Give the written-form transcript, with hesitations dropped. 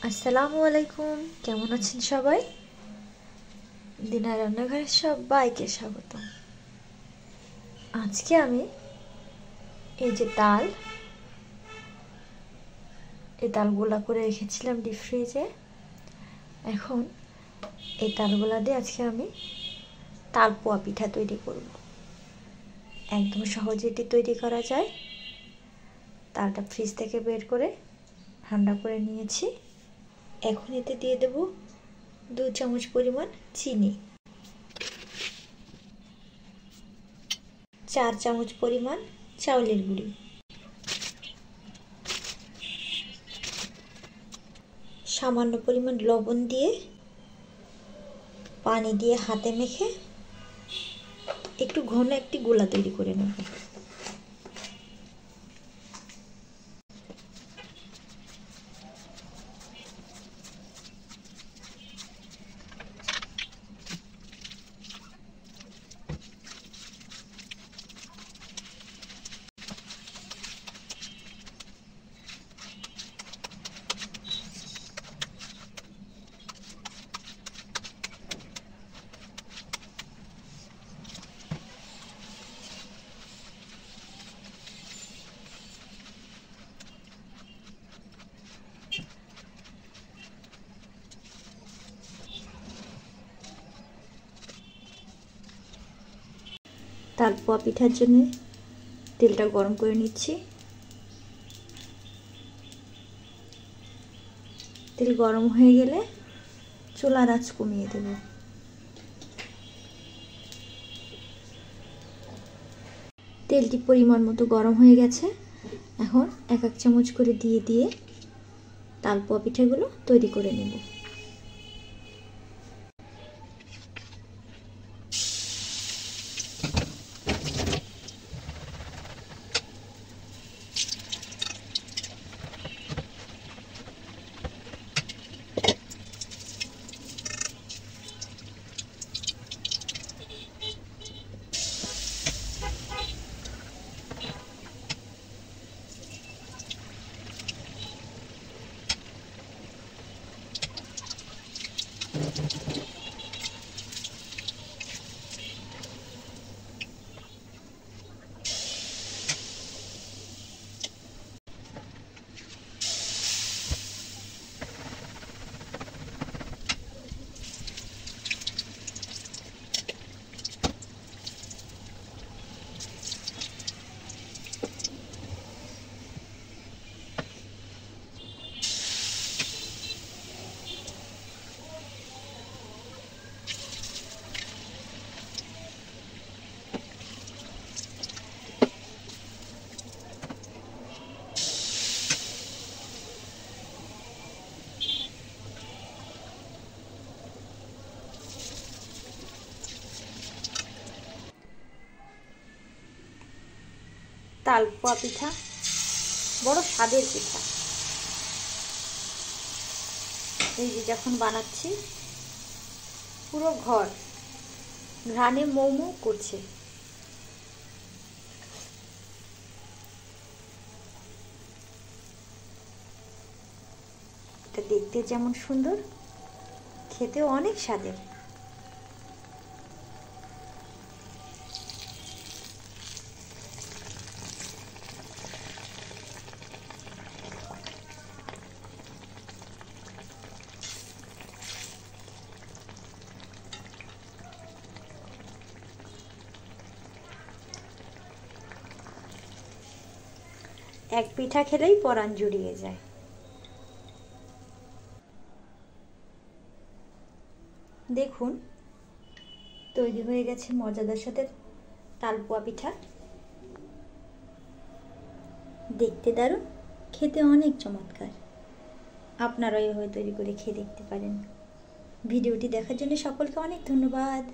আসসালামু আলাইকুম, কেমন আছেন সবাই? দিনা রান্নাঘরে সবাইকে স্বাগত। আজকে আমি এই যে এই তালগুলা করে রেখেছিলাম ডিপ ফ্রিজে। এখন এই তালগুলা দিয়ে আজকে আমি তালপোয়া পিঠা তৈরি করব। একদম সহজে এটি তৈরি করা যায়। তালটা ফ্রিজ থেকে বের করে ঠান্ডা করে নিয়েছি। এখন এতে দিয়ে দেব 2 চামচ পরিমাণ চিনি, 4 চামচ পরিমাণ চাউলের গুঁড়ি, সামান্য পরিমাণ লবণ দিয়ে পানি দিয়ে হাতে মেখে একটু ঘন একটি গোলা তৈরি করে নেব। তালপোয়া পিঠার জন্য তেলটা গরম করে নিচ্ছি। তেল গরম হয়ে গেলে চুলার আঁচ কমিয়ে দেব। তেলটি পরিমাণ মতো গরম হয়ে গেছে। এখন 1 চামচ করে দিয়ে তালপোয়া পিঠাগুলো তৈরি করে নেব। তালপোয়া পিঠা বড় স্বাদের পিঠা। এই যে যখন বানাচ্ছি পুরো ঘর ঘ্রাণে মৌ মৌ করছে। এটা দেখতে যেমন সুন্দর, খেতেও অনেক স্বাদের। এক পিঠা খেলেই পরাণ জুড়িয়ে যায়। দেখুন তৈরি হয়ে গেছে মজাদার সাথে তালপোয়া পিঠা। দেখতে দারুণ, খেতে অনেক চমৎকার। আপনারাও এভাবে তৈরি করে খেয়ে দেখতে পারেন। ভিডিওটি দেখার জন্য সকলকে অনেক ধন্যবাদ।